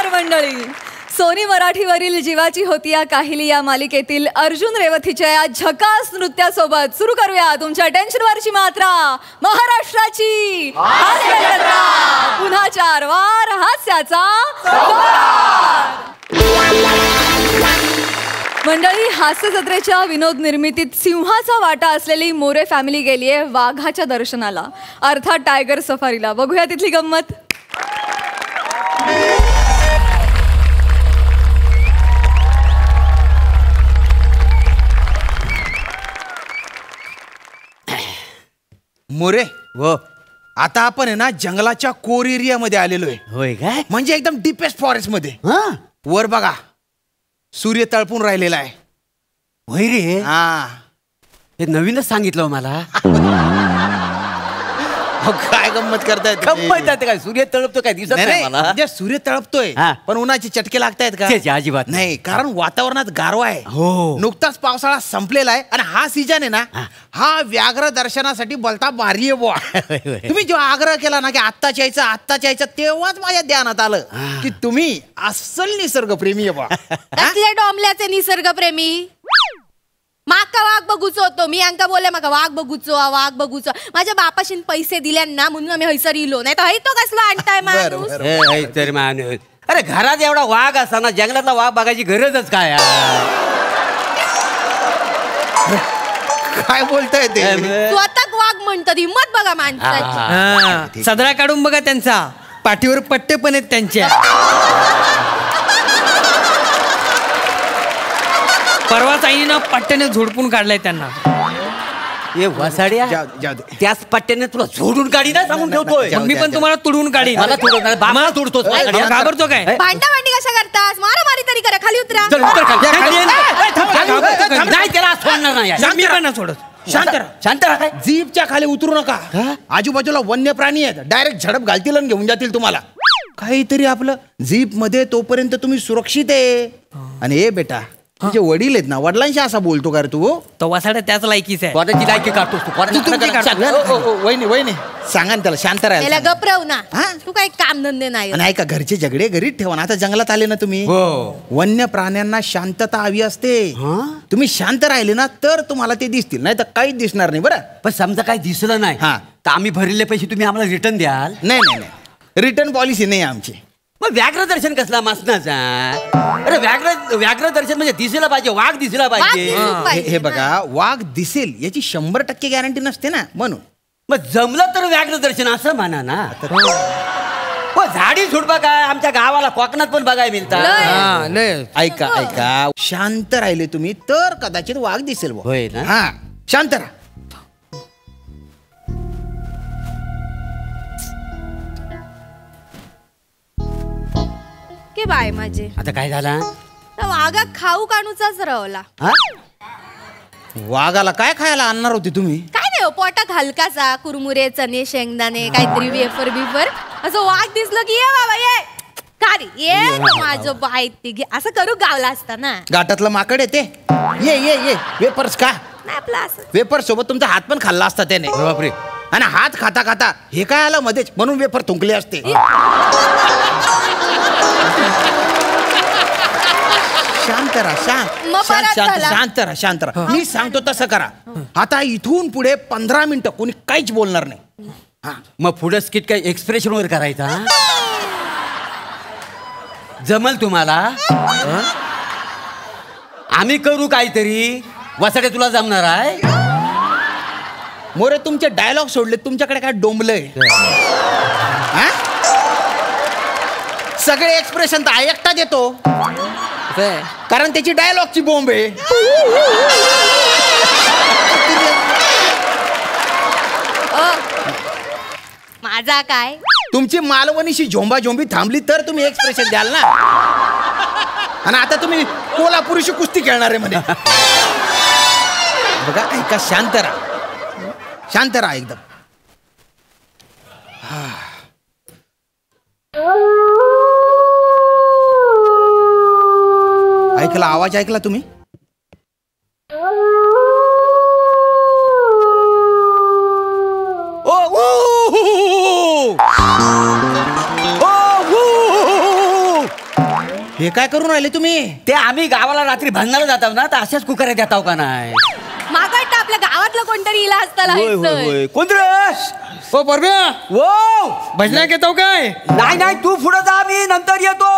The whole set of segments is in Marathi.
नमस्कार मंडळी. सोनी मराठीवरील जीवाची होती या काहिली या मालिकेतील अर्जुन रेवतीच्या या झकास नृत्यासोबत सुरू करूया तुमच्या टेन्शनवरची मात्रा, महाराष्ट्राची हास्य जत्रा. पुन्हा 4 वार हास्याचा मंडळी. हास्य जत्रेच्या विनोद निर्मितीत सिंहाचा वाटा असलेली मोरे फॅमिली गेली आहे वाघाच्या दर्शनाला, अर्थात टायगर सफारीला. बघूया तिथली गंमत. मोरे हो, आता आपण आहे ना जंगलाच्या कोर एरिया मध्ये आलेलो आहे. होय काय? म्हणजे एकदम डीपेस्ट फॉरेस्ट मध्ये. वर बघा सूर्य तळपून राहिलेला आहे. होय रे. हा, हे नवीनच सांगितलं मला. काय गंमत करतायत? गंमत आहे काय? सूर्य तळपतो काय दिसत नाही मला. म्हणजे सूर्य तळपतोय पण उन्हाचे चटके लागतायत का? अजिबात नाही, कारण वातावरणात गारवा आहे. हो, नुकताच पावसाळा संपलेला आहे आणि हा सीजन आहे ना, हा व्याघ्र दर्शनासाठी बोलता भारी आहे बुवा. तुम्ही जेव्हा आग्रह केला ना की आत्ताच यायचं, तेव्हाच माझ्या ध्यानात आलं की तुम्ही अस्सल निसर्गप्रेमी आहे बुवा. कसले डोंबल्याचे निसर्गप्रेमी? माका वाघ बघूचो होतो मी. अंका बोलले माका वाघ बघूचो. माझ्या बापाशीन पैसे दिले ना म्हणून आम्ही हयसर इलो. नाही तर तो कसला आणताय माणूस. अरे घरात एवढा वाघ असताना जंगलातला वाघ बघायची गरजच काय? काय बोलताय ते? स्वतः वाघ म्हणतात. हिम्मत बघा माणसाची. सदरा काढून बघा त्यांचा, पाठीवर पट्टे पण आहेत त्यांच्या. परवाच आईनं पट्ट्याने झोडपून काढलाय त्यांना. ये वसाड्या, त्याच पट्ट्याने तुला झोडून काढी ना सांगून ठेवतोय. मी पण तुम्हाला तुडवून काढी. मला तोडतोस. घाबरतो काय? भांडी कशा करतास? मारामारी तरी करा. खाली उतरा. नाही, त्याला सोडणार नाही. मी पण नाही सोडत. शांत राहा. जीपच्या खाली उतरू नका. आजूबाजूला वन्य प्राणी आहेत, डायरेक्ट झडप घालतील आणि घेऊन जातील तुम्हाला. काहीतरी आपलं जीप मध्ये तोपर्यंत तुम्ही सुरक्षित आहे. आणि हे बेटा, तुझे वडील आहेत ना, वडिलांशी असा बोलतो का रे तू? तो वासाड्या त्याच लायकीच आहे. कोणाची लायकी काढतोस तू? वहिनी सांगा ना त्याला शांत राहायला. गपरव ना. तू काही काम धंदे नाही. नाही का, घरचे झगडे घरीच ठेवा ना. आता जंगलात आले ना तुम्ही, वन्य प्राण्यांना शांतता हवी असते. तुम्ही शांत राहिले ना तर तुम्हाला ते दिसतील, नाही तर काहीच दिसणार नाही. बरं, पण समजा काही दिसलं नाही तर आम्ही भरलेले पैसे तुम्ही आम्हाला रिटर्न द्याल? नाही, रिटर्न पॉलिसी नाही आमची. मग व्याघ्र दर्शन कसला मासनाचा? अरे व्याघ्र दर्शन म्हणजे दिसायला पाहिजे, वाघ दिसायला पाहिजे. हे बघा, वाघ दिसेल याची 100% गॅरंटी नसते ना, म्हणून. मग जमलं तर व्याघ्र दर्शन असं म्हणा ना. झाडी झुडपा काय आमच्या गावाला कोकणात पण बघायला मिळतात. ऐका, शांत राहिले तुम्ही तर कदाचित वाघ दिसेल. होय ना? हा, शांत राहा. के बाय माझे. आता काय झाला? वाघा खाऊ काणूचाच रवला. वाघाला काय खायला आणणार होते तुम्ही? काय नाही, पोटात हलकासा कुरमुरे, चणे, शेंगदाणे, काहीतरी वेफर बिफर. असं वाघ दिसलं की ये बाबा ये. का रे ये माझं बाय ते असं करू गावला असता ना. घाटातलं माकड येते. ये वेपर्स का? नाही आपलं असं. वेपर सोबत तुमचा हात पण खाल्ला असता त्याने. बापरे. आणि हात खाता हे काय आलं मध्येच, म्हणून वेपर थुंकले असते. शांत राहा. मी सांगतो तसं करा. आता इथून पुढे 15 मिनिटं कोणी काहीच बोलणार नाही. मग पुढे स्किट काय एक्सप्रेशन वर करायचा? जमल तुम्हाला? आम्ही करू काहीतरी. वसाडे तुला जमणार आहे? मोरे, तुमचे डायलॉग सोडले, तुमच्याकडे काय डोंबलंय? सगळे एक्सप्रेशन तर एकटा देतो, कारण त्याची डायलॉगची बॉम्ब आहे. माझा काय? तुमची मालवणीशी झोंबी थांबली तर तुम्ही एक्सप्रेशन द्याल ना. आणि आता तुम्ही कोल्हापुरीशी कुस्ती खेळणार आहे म्हणे. बघा, ऐका, शांत राहा एकदम. ऐकला आवाज? ऐकला तुम्ही? हे काय करून राहिले तुम्ही? ते आम्ही गावाला रात्री भांडणाला जातो ना तर अशाच कुकाऱ्यात येताव का नाही? माका वाटतं आपल्या गावातलं कोणतरी इला असताना होय, होय, होय. कोण रे? हो परब्या वो भजना घेतो काय? नाही नाही तू पुढे जा मी नंतर येतो.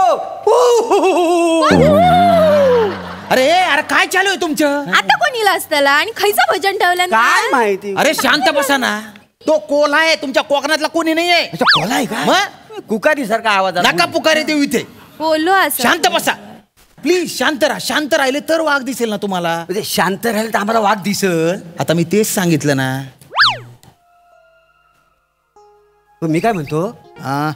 अरे अरे काय चालू आहे तुमचं? आता कोण इला असताना आणि खैचं भजन ठेवलं ना? काय माहिती? अरे शांत बसा ना. तो कोल्हा आहे तुमच्या कोकणातला कोणी नाहीये. अच्छा, कोल्हा आहे का? मग? कुकारी सारखा आवाज आला. नका पुकारे देऊ इथे. बोलो असं शांत बसा प्लीज. शांत राहा. शांत राहिले तर वाघ दिसेल ना तुम्हाला. म्हणजे शांत राहील तर आम्हाला वाघ दिसल. आता मी तेच सांगितलं ना. पण मी काय म्हणतो हा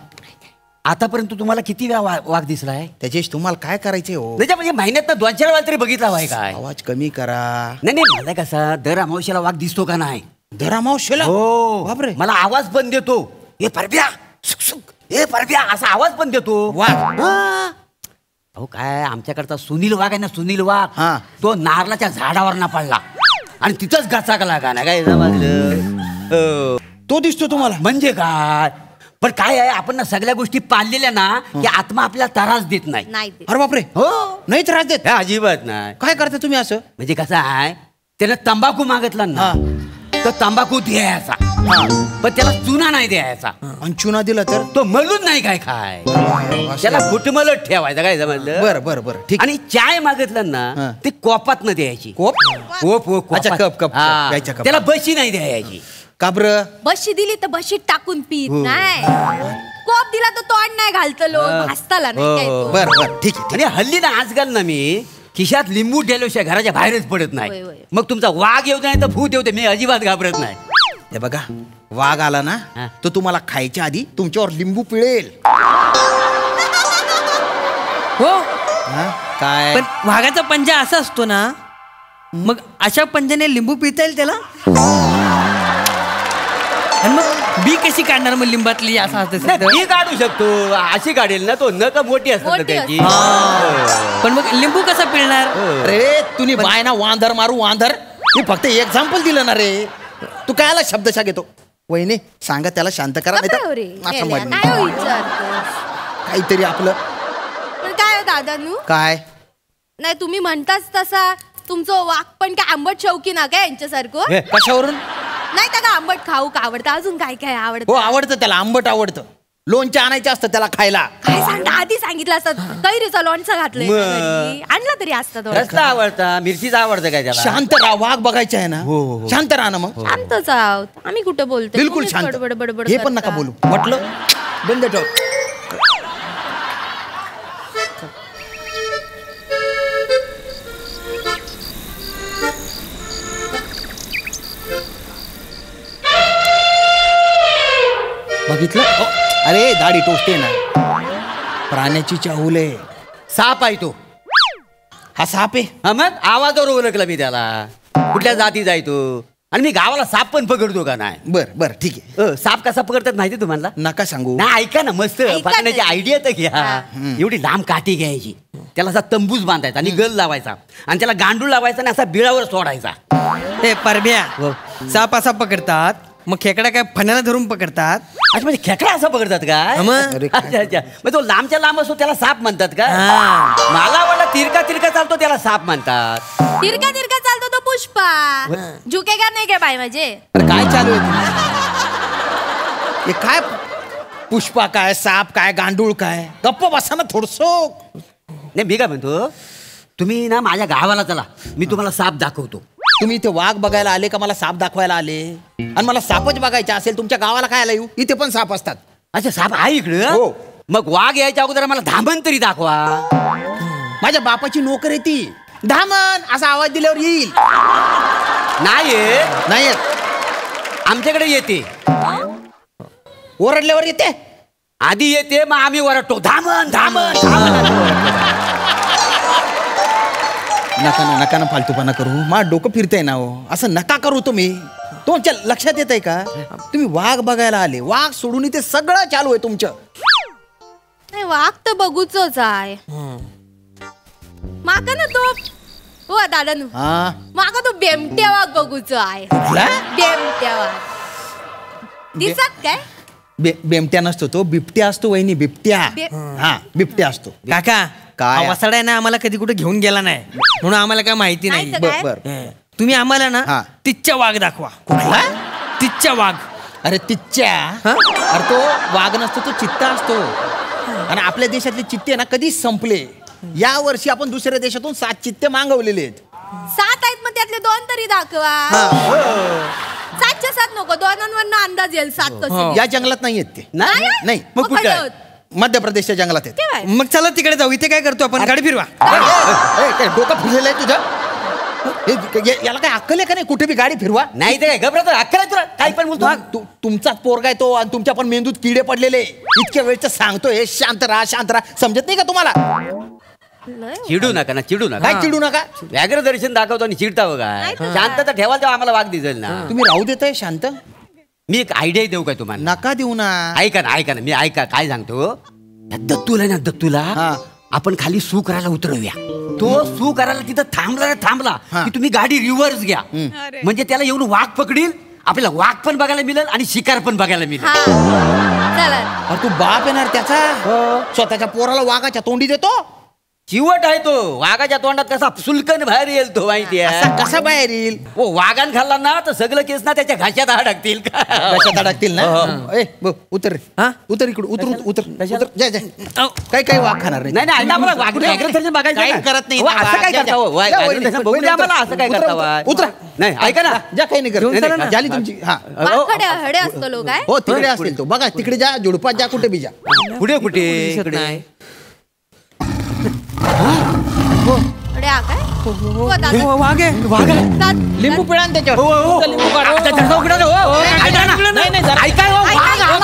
आतापर्यंत तुम्हाला किती वेळा वाघ दिसलाय? त्याच्याशी तुम्हाला काय करायचंय हो? म्हणजे म्हणजे महिन्यात 2-4 वेळा तरी बघितला वाय काय? आवाज कमी करा. नाही नाही मला कसा दर अमावश्याला वाघ दिसतो का नाही? धरामावशेला हो बापरे. मला आवाज पण देतो. ए परब्या सुक सुक ए परब्या असा आवाज पण देतो. वाघ हा. अहो काय आमच्याकडचा सुनील वाघ आहे ना सुनील वाघ हा. तो नारळाच्या झाडावर ना पडला आणि तिथंच गचाकला का ना काय समजलं? तो दिसतो तुम्हाला? म्हणजे काय पण काय आहे आपण ना सगळ्या गोष्टी पाळलेल्या ना की आत्मा आपल्याला त्रास देत नाही. नाही ते. अरे बापरे. हो नाही त्रास देत? हे अजिबात नाही. काय करता तुम्ही असं? म्हणजे कसं आहे त्यानं तंबाखू मागितला ना तर तंबाखू द्यायचा पण त्याला चुना नाही द्यायचा. आणि चुना दिला तर? तो मलून नाही काय खाय त्याला फुटमलत ठेवायचं काय समजलं? बरं बरं बरं ठीक. आणि चाय मागितलं ना हा. ते कोपात न द्यायची. कोप? कोप अच्छा, कोपात. कप, कप, हा. प्यायच्या कपात. त्याला बशी नाही द्यायची. का बरं? बशी दिली तर बशीत टाकून पीत हो. नाही. कोप दिला तर तोंड नाही घालतलो भासताला नाही काय तो. बरं बरं ठीक आहे. आणि हल्ली ना आजकाल ना मी खिशात लिंबू ठेवल्याशिवाय घराच्या बाहेरच पडत होय, नाही. होय. मग तुमचा वाघ येऊ नाही तर भूत येऊ मी अजिबात घाबरत नाही. हे बघा वाघ आला ना हा. तो तुम्हाला खायच्या आधी तुमच्यावर लिंबू पिळेल. हो हा? काय? पण वाघाचा पंजा असा असतो ना मग अशा पंजाने लिंबू पिता येईल त्याला? आणि मग बी कशी काढणार मग लिंबातली असं असतं नाही, मी काढू शकतो अशी काढेल ना तो नका मोठी असतात ना मोठी त्याची. पण मग लिंबू कसा पिळणार? अरे तुम्ही बाय ना वांदर मारू वांदर. मी फक्त एक्झाम्पल दिलं ना रे. तू कायला शब्दशा घेतो? वहिनी सांगा त्याला शांत करा नाही बापरे हो रे, तर गेल्या. माझं काय हो म्हणणं. विचारतोस? काहीतरी आपलं पण काय हो दादानू काय. नाही तुम्ही म्हणताच तसा तुमचं वाक पण काय आंबट शौकी ना काय यांच्यासारखं? हे, कशावरून? नाही का आंबट खाऊ का आवडतं अजून काय काय हो आवडतं? आवडतं त्याला. आंबट आवडतं. लोणचं आणायचं असतं त्याला खायला. काय सांगता आधी सांगितलं असतं कैरीचं लोणचं घातलंय मग. घरी. आणलं तरी असतं थोडं. रस्ता आवडता मिरचीचा आवडतं काय त्याला? शांत राहा. वाघ बघायचं आहे ना. हो, हो. शांत राहा ना मग. शांतच आहोत आम्ही कुठं बोलतो बिलकुल शांत. हे पण नका बोलू. म्हटलं बंद ठेव. बघितलं? अरे दाढी टोचते ना. प्राण्याची चाहूल आहे. साप आहे तो. हा साप आहे. हा मग आवाजावर ओळखला मी त्याला. कुठल्या जाती जायतो आणि मी गावाला साप पण पकडतो का नाही? बर बर ठीक आहे. साप कसा पकडतात माहिती तुम्हाला? नका सांगू. नाही ऐका ना मस्त ऐका पकडण्याची तरी. आयडिया तर घ्या. हा. एवढी लांब काठी घ्यायची त्याला असा तंबूच बांधायचा आणि गल लावायचा आणि त्याला गांडूळ लावायचा आणि असा बिळावर सोडायचा. हे परब्या हो. साप असा पकडतात मग खेकडा काय फण्याला धरून पकडतात? अच्छा म्हणजे खेकडा असा पकडतात का? हा मग. अरे अच्छा अच्छा मग तो लांबच्या लांब असतो त्याला साप म्हणतात का? हा. मला वाटलं तिरका तिरका चालतो त्याला साप म्हणतात. तिरका तिरका चालतो तो पुष्पा झुकेगा नाही काय बाय माझे. अरे काय चालू आहे तुमचं? हे काय पुष्पा काय साप काय गांडूळ काय? गप्प बसा ना थोडसो. नाही मी काय म्हणतो तुम्ही ना माझ्या गावाला चला मी तुम्हाला साप दाखवतो. तुम्ही इथे वाघ बघायला आले का मला साप दाखवायला आले? आणि मला सापच बघायचा असेल तुमच्या गावाला काय आला येऊ? इथे पण साप असतात. अच्छा साप आहे इकडं? हो. मग वाघ यायच्या अगोदर मला धामण तरी दाखवा. माझ्या बापाची नोकर आहे ती. धामन असा आवाज दिल्यावर येईल. नाही येत. नाही येत. आमच्याकडे येते. ओरडल्यावर येते. आधी येते मग आम्ही वरटतो धामण धामण धामण. नका ना नका ना फालतूपणा करू. मा डोकं फिरतंय ना हो. असं नका करू तुम्ही. तुमच्या लक्षात येत आहे का तुम्ही वाघ बघायला आले? वाघ सोडून इथे सगळं चालू आहे तुमचं. नाही वाघ तर बघूच आहे माका ना तो हो दादानू हा माका तो बेमट्या वाघ बघूच आहे. कुठला? बेमट्या वाघ दिसत काय? बेमट्या नसतो तो बिबट्या असतो वहिनी. बिबट्या. बे- हा बिबट्या असतो. काका काय? वसाडा आहे ना आम्हाला कधी कुठे घेऊन गेला नाही म्हणून आम्हाला काय माहिती नाही. नाही तर काय? बर तुम्ही आम्हाला हा. ना तिच्या वाघ दाखवा. तिच्या वाघ. अरे तिच्या अरे तो वाघ नसतो तो चित्ता असतो. आणि आपल्या देशातले चित्ते ना कधीच संपले. या वर्षी आपण दुसऱ्या देशातून 7 चित्ते मागवलेले आहेत. 7 आहेत मग त्यातले 2 तरी दाखवा. 7च्या 7 नको, 2वरनं अंदाज येईल 7 कसे. या जंगलात नाही आहेत ते. नाही? नाही मग कुठे कुठे आहेत? मध्य प्रदेशच्या जंगलात आहेत. केव्हा? मग चला तिकडे जाऊ. इथे काय करतो आपण? गाडी फिरवा. काय डोकं फिरलेलं आहे तुझं? याला काय अक्कल आहे का नाही? कुठे बी गाडी फिरवा. नाही ते काय घबरात अक्कल आहे तुला काही पण बोलतो. तुमचाच पोरगा आहे तो आणि तुमच्या पण मेंदूत किडे पडलेले. इतक्या वेळचं सांगतोय शांत राहा शांत राहा. समजत नाही का तुम्हाला? चिडू नका ना, चिडू नका. काय चिडू नका. व्याघ्र दर्शन दाखवतो आणि चिडता बघा. शांतता ठेवाल तेव्हा आम्हाला वाघ दिसेल ना. तुम्ही राहू देताय शांत? मी एक आयडिया देऊ काय तुम्हाला? नका देऊ ना. ऐका ना मी ऐका काय सांगतो. दत्तूला ना दत्तूला आपण खाली सू करायला उतरवूया. तो सू करायला तिथं थांबला की तुम्ही गाडी रिव्हर्स घ्या. म्हणजे त्याला येऊन वाघ पकडील, आपल्याला वाघ पण बघायला मिळेल आणि शिकार पण बघायला मिळेल. चला. अरे तू बाप येणार त्याचा. स्वतःच्या पोराला वाघाच्या तोंडी देतो. चिवट आहे तो. वाघाच्या तोंडात कसा सुलकन बाहेर येईल तो माहिती आहे. कसा बाहेर येईल? हो वाघान खाल्ला ना तर सगळं केस ना त्याच्या घाशात अडकतील. कशात अडकतील ना. उतर उतर इकडून उतर जय काही वाघ खाणार नाही नाही ऐका मला व्याघ्र दर्शन बघायचं काही ना. करत नाही. हो, असं काय करता हो? व्याघ्र दर्शन बघू द्या आम्हाला. असं काय करता वा? उतरा. नाही ऐका ना जा काही नाही करत. झाली तुमची. हा वाकडे हडे असतो लोक काय? हो तिकडे असतील तो. बघा तिकडे जा झुडपात जा कुठे बी जा. कुठे इकडे हडे हा काय? हो, दात. वाघ आहे. दात. लिंबू पिळा ना त्याच्यावर. लिंबू काढ. नाही नाही जरा ऐका हो, वाघ आला.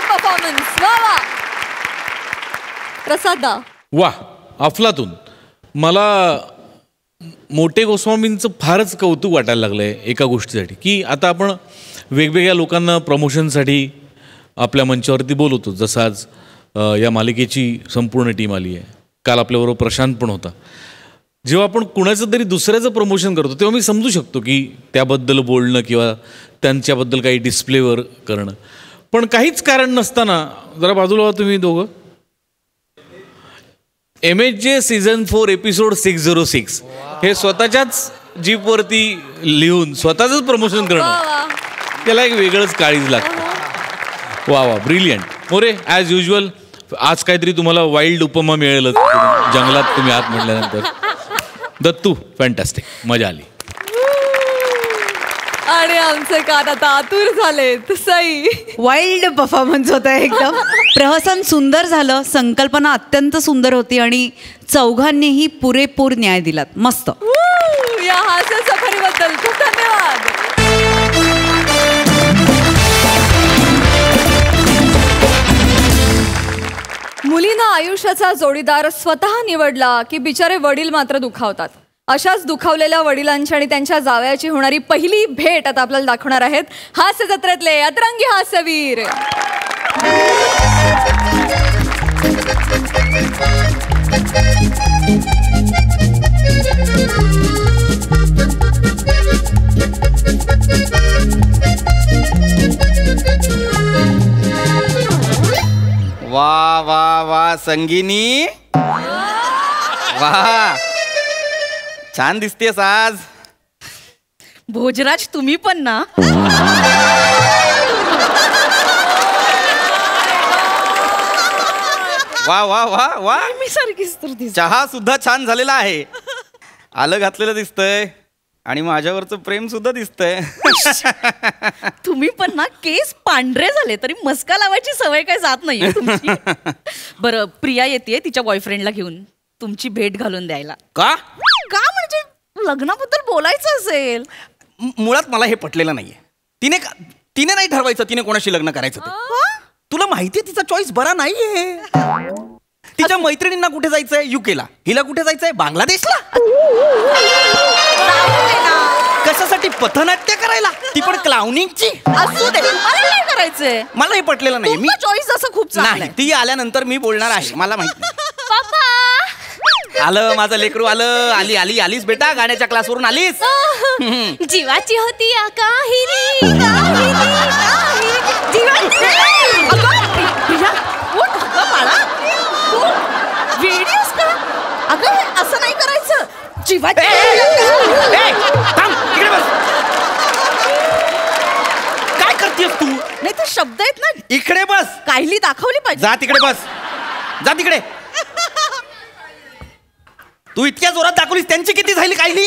परफॉर्मन्स वा प्रसादा. वा अफलातून. मला मोठे गोस्वामींचं फारच कौतुक वाटायला लागलंय एका गोष्टीसाठी की आता आपण वेगवेगळ्या लोकांना प्रमोशनसाठी आपल्या मंचावरती बोलवतो. जसं आज या मालिकेची संपूर्ण टीम आली आहे. काल आपल्याबरोबर प्रशांत पण होता. जेव्हा आपण कुणाचं तरी दुसऱ्याचं प्रमोशन करतो तेव्हा मी समजू शकतो की त्याबद्दल बोलणं किंवा त्यांच्याबद्दल काही डिस्प्लेवर करणं. पण काहीच कारण नसताना जरा बाजूला व्हा तुम्ही दोघं. MHJ सीझन 4 एपिसोड 606 हे स्वतःच्याच जीपवरती लिहून स्वतःच प्रमोशन करणं त्याला एक वेगळंच काळीज लागतं. वा वा ब्रिलियंट. मोरे ॲज युजल आज काहीतरी तुम्हाला वाईल्ड उपमा मिळेल जंगलात तुम्ही आत म्हटल्यानंतर. दत्तू फॅन्टॅस्टिक मजा आली. आणि आमचे कान आता आतुर झालेत. सई वाईल्ड परफॉर्मन्स होता एकदम. प्रहसन सुंदर झालं. संकल्पना अत्यंत सुंदर होती आणि चौघांनीही पुरेपूर न्याय दिलात. मस्त. या हास्य सफरीबद्दल खूप धन्यवाद. मुलींना आयुष्याचा जोडीदार स्वतः निवडला की बिचारे वडील मात्र दुखावतात. अशाच दुखावलेल्या वडिलांची आणि त्यांच्या जावयाची होणारी पहिली भेट आता आपल्याला दाखवणार आहेत हास्य जत्रेतले अतरंगी हास्यवीर. वा वा वा संगीनी वा छान दिसतेस आज. भोजराज तुम्ही पण ना. वा वा वा वा. मी सारखीच तर दिसते. चहा सुद्धा छान झालेला आहे. आलं घातलेलं दिसतंय आणि माझ्यावरचं प्रेम सुद्धा दिसतंय. तुम्ही पण ना केस पांढरे झाले तरी मस्का लावायची सवय काय जात नाहीये तुमची. बरं प्रिया येते तिच्या बॉयफ्रेंडला घेऊन तुमची भेट घालून द्यायला. का का म्हणजे लग्नाबद्दल बोलायचं असेल. मुळात मला हे पटलेलं नाहीये. तिने नाही ठरवायचं तिने कोणाशी लग्न करायचं ते. तुला माहितीये तिचा चॉईस बरा नाहीये. तिच्या मैत्रिणींना कुठे जायचंय युकेला, हिला कुठे जायचंय बांगलादेशला. कशासाठी पथनाट्य करायला, ती पण क्लाउनिंगची. असू दे मला काय करायचंय. मला हे पटलेलं नाही. चॉईस असं खूप नाही ती आल्यानंतर मी बोलणार आहे. मला माहिती आलं माझं लेकरू आलं. आलीस बेटा, गाण्याच्या क्लासवरून आलीस. जीवाची होती या काहिली, जीवाची. वेडीस का? अगं असं नाही करायचं. जीवाची इकडे बस. काय करतेस तू? नाही तर शब्द आहेत ना. इकडे बस. काहिली दाखवली पाहिजे. जा तिकडे बस. जा तिकडे. तू इतक्या जोरात दाखवलीस, त्यांची किती झाली काहिली?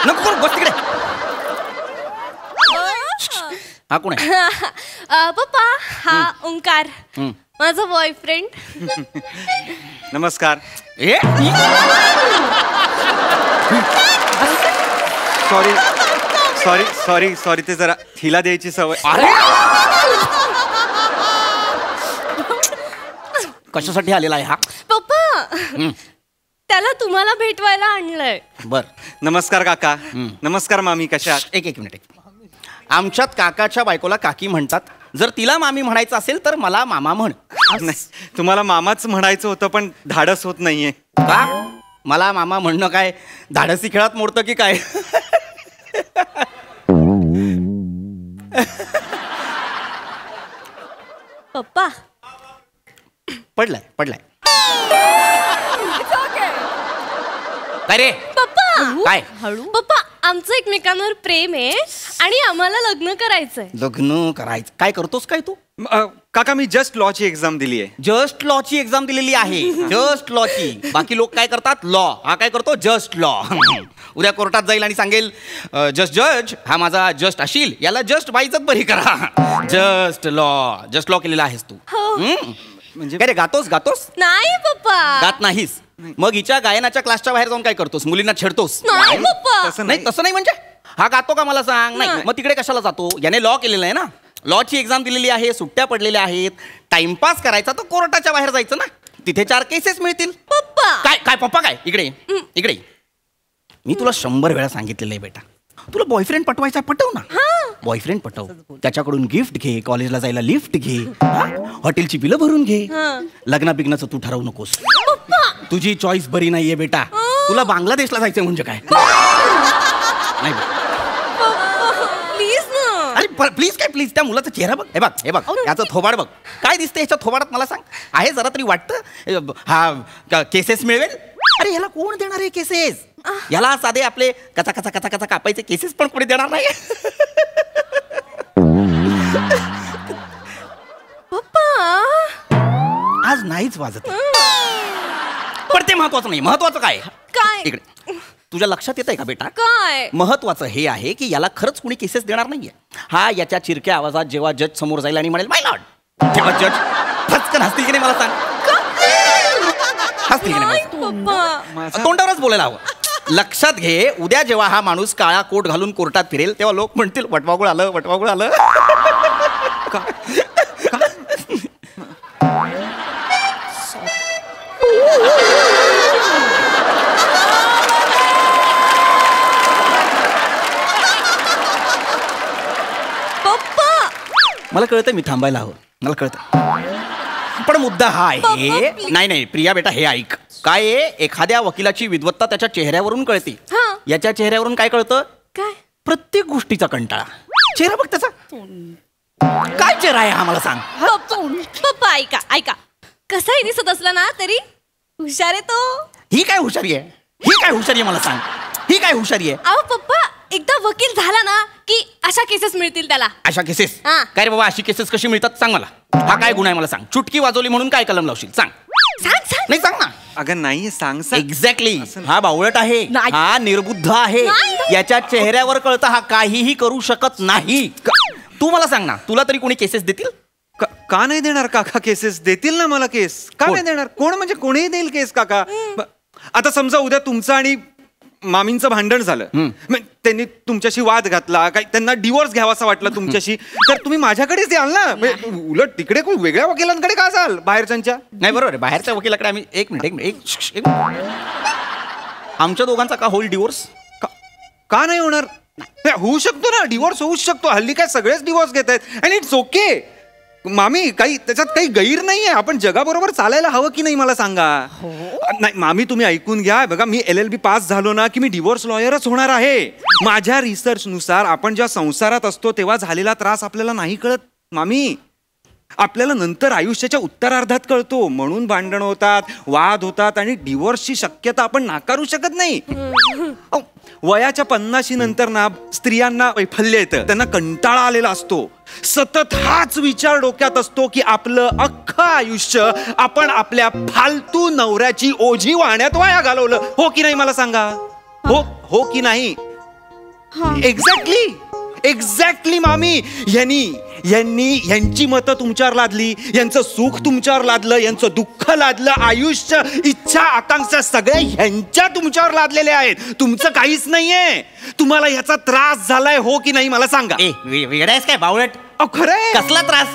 नको करू, बस तिकडे. हा कोण आहे? पप्पा, हा ओंकार, माझा बॉयफ्रेंड. नमस्कार. ए सॉरी सॉरी सॉरी सॉरी, ते जरा हिला द्यायची सवय. अरे कशासाठी आलेला आहे हा? पप्पा, त्याला तुम्हाला भेटवायला आणलंय. बर. नमस्कार काका. नमस्कार मामी, कशा आहात? एक मिनिट. आमच्यात काकाच्या बायकोला काकी म्हणतात. जर तिला मामी म्हणायचं असेल तर मला मामा म्हण. नाही, तुम्हाला मामाच म्हणायचं होतं पण धाडस होत नाहीये. का? मला मामा म्हणणं काय धाडसी खेळात मोडतं की काय? पप्पा, पडलाय. काय रे? पप्पा, काय? पप्पा, आमचं एकमेकांवर प्रेम आहे आणि आम्हाला लग्न करायचंय. लग्न करायचं? काय करतोस काय तू? काका, मी जस्ट लॉची एक्झाम दिली आहे. जस्ट लॉची एक्झाम दिलेली आहे. जस्ट लॉची. बाकी लोक काय करतात? लॉ. हा काय करतो? Just law. उद्या कोर्टात जाईल आणि सांगेल, जस्ट जज, हा माझा जस्ट अशील, याला जस्ट बाईचच बरी करा. जस्ट लॉ केलेला आहेस तू. म्हणजे काय रे, गातोस? नाही पप्पा. गात नाहीस? मग हिच्या गायनाच्या क्लासच्या बाहेर जाऊन काय करतोस? मुलींना छेडतोस? नाही पप्पा. तसं नाही, तसं नाही. म्हणजे हा गातो का मला सांग? नाही. मग तिकडे कशाला जातो? याने लॉ केलेलं आहे ना. लॉची एक्झाम दिलेली आहे, सुट्ट्या पडलेल्या आहेत. टाइमपास करायचा तर कोर्टाच्या बाहेर जायचं ना. तिथे 4 केसेस मिळतील. पप्पा, काय पप्पा काय? इकडे. मी तुला 100 वेळा सांगितलेलं आहे बेटा, तुला बॉयफ्रेंड पटवायचा, पटव ना. बॉयफ्रेंड पटव, त्याच्याकडून गिफ्ट घे, कॉलेजला जायला लिफ्ट घे, हॉटेलची बिलं भरून घे. लग्ना बिग्नाचं तू ठरवू नकोस. तुझी चॉईस बरी नाहीये बेटा. तुला बांगलादेशला जायचंय म्हणजे काय? नाही प्लीज ना. अरे प्लीज काय प्लीज? त्या मुलाचा चेहरा बघ. हे बघ याचं थोबाड बघ. काय दिसतं याच्या थोबाडात मला सांग? आहे जरा तरी वाटतं हा केसेस मिळवेल? अरे याला कोण देणार आहे केसेस? याला साधे आपले कचा कापायचे केसेस पण कोणी देणार नाही. पप्पा, आज नाहीच वाजत. पण ते महत्वाचं नाही. महत्वाचं काय? इकडे. तुझ्या लक्षात येत आहे का बेटा? काय महत्वाचं हे आहे की याला खरंच कुणी केसेस देणार नाहीये. हा याच्या चिरक्या आवाजात जेव्हा जज समोर जाईल आणि म्हणेल माय लॉर्ड, तेव्हा जज फटकन हसतील की नाही मला सांग? हसतील की नाही? तोंडावरच बोलायला हवं. लक्षात घे, उद्या जेव्हा हा माणूस काळा कोट घालून कोर्टात फिरेल तेव्हा लोक म्हणतील वटवागुळ आलं. मला कळतं मी थांबायला हवं, मला कळतं. पण मुद्दा हा आहे. नाही प्रिया बेटा, हे ऐक. काय आहे, एखाद्या वकिलाची विद्वत्ता त्याच्या चेहऱ्यावरून कळते. याच्या चेहऱ्यावरून काय कळतं? काय? प्रत्येक गोष्टीचा कंटाळा. चेहरा बघ त्याचा. काय चेहरा आहे हा मला सांग? पप्पा ऐका, कसाही दिसत असला ना तरी हुशार आहे तो. ही काय हुशारी आहे मला सांग? ही काय हुशारी आहे? अहो पप्पा, एकदा वकील झाला ना की अशा केसेस मिळतील त्याला. अशा केसेस? हा. काय रे बाबा, अशी केसेस कशी मिळतात सांग मला. हा काय गुन्हा आहे मला सांग? चुटकी वाजवली म्हणून काय कलम लावशील सांग? नाही सांग ना. अगं नाही, सांग. एक्झॅक्टली. हा बावळट आहे, हा निर्बुद्ध आहे. याच्या चेहऱ्यावर कळतं हा काहीही करू शकत नाही. तू मला सांग ना, तुला तरी कोणी केसेस देतील? का नाही देणार काका? केसेस देतील ना मला. केस का नाही देणार? कोण म्हणजे कोणीही देईल केस काका. आता समजा उद्या तुमचं आणि मामींचं भांडण झालं, त्यांनी तुमच्याशी वाद घातला, काही त्यांना डिवोर्स घ्यावासा वाटला तुमच्याशी, तर तुम्ही माझ्याकडेच याल ना. उलट तिकडे कोण वेगळ्या वकिलांकडे का जाल? बाहेरच्यांच्या? नाही बरोबर आहे, बाहेरच्या वकिलाकडे आम्ही. एक मिनिट. आमच्या दोघांचा का होईल डिवोर्स? का नाही होणार? होऊ शकतो ना, डिवोर्स होऊ शकतो. हल्ली काय सगळेच डिवोर्स घेत आहेत. And it's okay. मामी काही त्याच्यात काही गैर नाहीये. आपण जगाबरोबर चालायला हवं की नाही मला सांगा. नाही मामी तुम्ही ऐकून घ्या. बघा मी LLB पास झालो ना की मी डिवोर्स लॉयरच होणार आहे. माझ्या रिसर्च नुसार आपण जेव्हा संसारात असतो तेव्हा झालेला त्रास आपल्याला नाही कळत मामी. आपल्याला नंतर आयुष्याच्या उत्तरार्धात कळतो. म्हणून भांडण होतात, वाद होतात आणि डिवोर्सची शक्यता आपण नाकारू शकत नाही. वयाच्या 50 नंतर ना स्त्रियांना वैफल्य येतं, त्यांना कंटाळा आलेला असतो. सतत हाच विचार डोक्यात असतो की आपलं अख्खं आयुष्य आपण आपल्या फालतू नवऱ्याची ओझी वाहण्यात वाया घालवलं. हो की नाही मला सांगा. हो की नाही. एक्झॅक्टली मामी. यांची मतं तुमच्यावर लादली, यांचं सुख तुमच्यावर लादलं, यांचं दुःख लादलं, आयुष्य, इच्छा, आकांक्षा सगळे ह्यांच्या तुमच्यावर लादलेले आहेत. तुमचं काहीच नाहीये. तुम्हाला ह्याचा त्रास झालाय हो की नाही मला सांगा. वेगळायस काय बावळट. खरंय. कसला त्रास.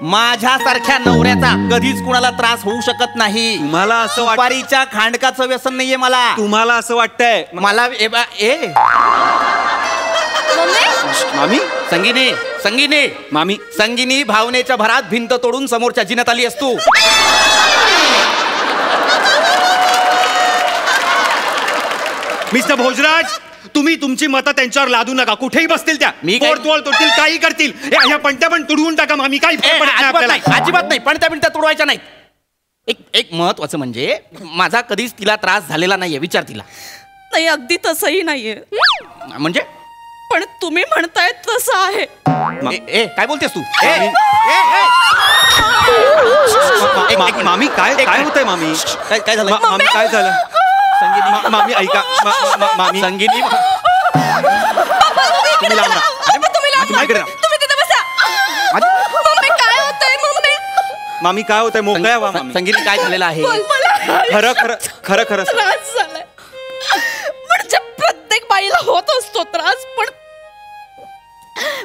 माझ्यासारख्या नवऱ्याचा कधीच कुणाला त्रास होऊ शकत नाही. तुम्हाला असं सुपारीच्या खांडकाचं व्यसन नाहीये मला. तुम्हाला असं वाटतंय मला मामी. संगीनी मामी. संगीनी भावनेच्या भरात भिंत तोडून समोरच्या जिन्यात आली असतो. मिस्टर भोजराज तुम्ही तुमची मतं त्यांच्यावर लादू नका. कुठेही बसतील त्या, मी पोरतोड तोडतील, काही करतील. ह्या पणत्या पण तुडवून टाका मामी. काही फरक पडत नाही आपल्याला. अजिबात नाही. पण त्या बिनत्या तोडवायच्या नाहीत. एक महत्वाचं म्हणजे माझा कधीच तिला त्रास झालेला नाहीये. विचार तिला. नाही अगदी तसंही नाहीये. म्हणजे पण तुम्ही म्हणताय तसं आहे. काय बोलतेस तू. मामी काय होतंय मामी. काय झालं मामी काय झालं. संगीनी मामी ऐका. मामी संगीनी तुम्ही लांब राहा. तुम्ही तिथे बसा. मम्मी काय होतंय मम्मी. मामी काय होतंय. मोकळ्या व्हा मामी. संगीनी काय झालेलं आहे. खरं त्रास झालाय. म्हणजे प्रत्येक बाईला होत असतो त्रास, पण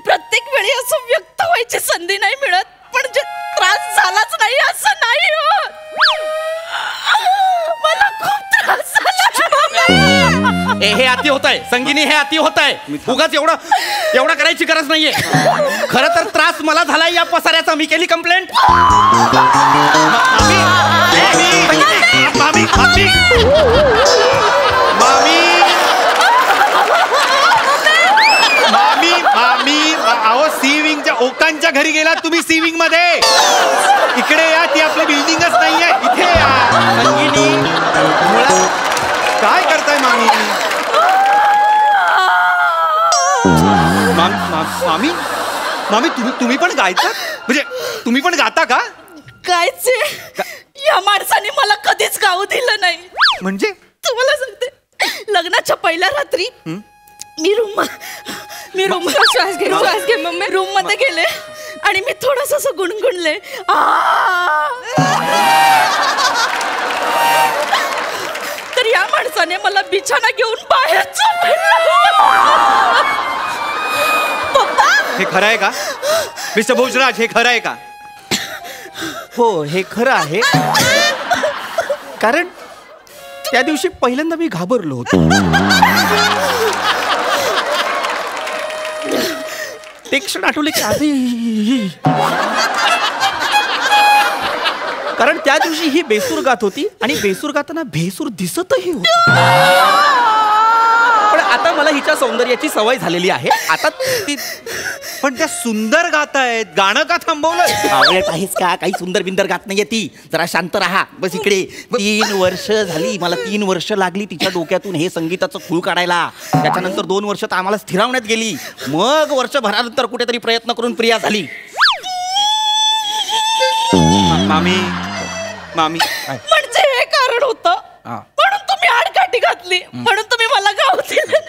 प्रत्येक वेळी असं व्यक्त व्हायची संधी नाही मिळत. पण जे त्रास झालाच नाही असं नाही होत. मला खूप त्रास झाला. हे अति होत आहे संगीनी. हे अति होत आहे. उगाच एवढं करायची गरज नाहीये. खरं तर त्रास मला झाला या पसाऱ्याचा. मी केली कंप्लेंट. अहो सीविंगच्या ओकांच्या घरी गेलात तुम्ही. सीविंग मध्ये इकडे या. ती आपली बिल्डिंगच नाहीये. इथे या. संगीनी काय करताय मामी. मामी मामी तुम्ही पण गायता. म्हणजे तुम्ही पण गाता का. गायचे या माणसाने मला कधीच गाऊ दिलं नाही. म्हणजे तुम्हाला सांगते लग्नाच्या पहिल्या रात्री मी रूम श्वास घे मम्मी. रूम मध्ये गेले आणि मी थोडस असं गुणगुणले. तर या माणसाने मला बिछाना घेऊन बाहेर पप्पा. हे खरं आहे का मिस्टर भोजराज. हे खरं आहे का. हो हे खरं आहे. कारण त्या दिवशी पहिल्यांदा मी घाबरलो होतो. ते क्षण आठवले की आधी. कारण त्या दिवशी ही बेसूर गात होती आणि बेसूर गाताना भेसूर दिसतही होती. पण आता मला हिच्या सौंदर्याची सवय झालेली आहे. आता ती पण त्या सुंदर गातायत. गाणं का थांबवलं. आवडत आहेस का. काही सुंदर बिंदर गात नाहीये ती. जरा शांत राहा. बस इकडे. 3 वर्ष झाली. मला 3 वर्ष लागली तिच्या डोक्यातून हे संगीताचं खूळ काढायला. त्याच्यानंतर 2 वर्ष तर आम्हाला स्थिरावण्यात गेली. मग वर्षभरानंतर कुठेतरी प्रयत्न करून प्रिया झाली. मामी म्हणजे हे कारण होतं. म्हणून तुम्ही आडकाठी घातली. म्हणून तुम्ही मला गाऊ दिलं.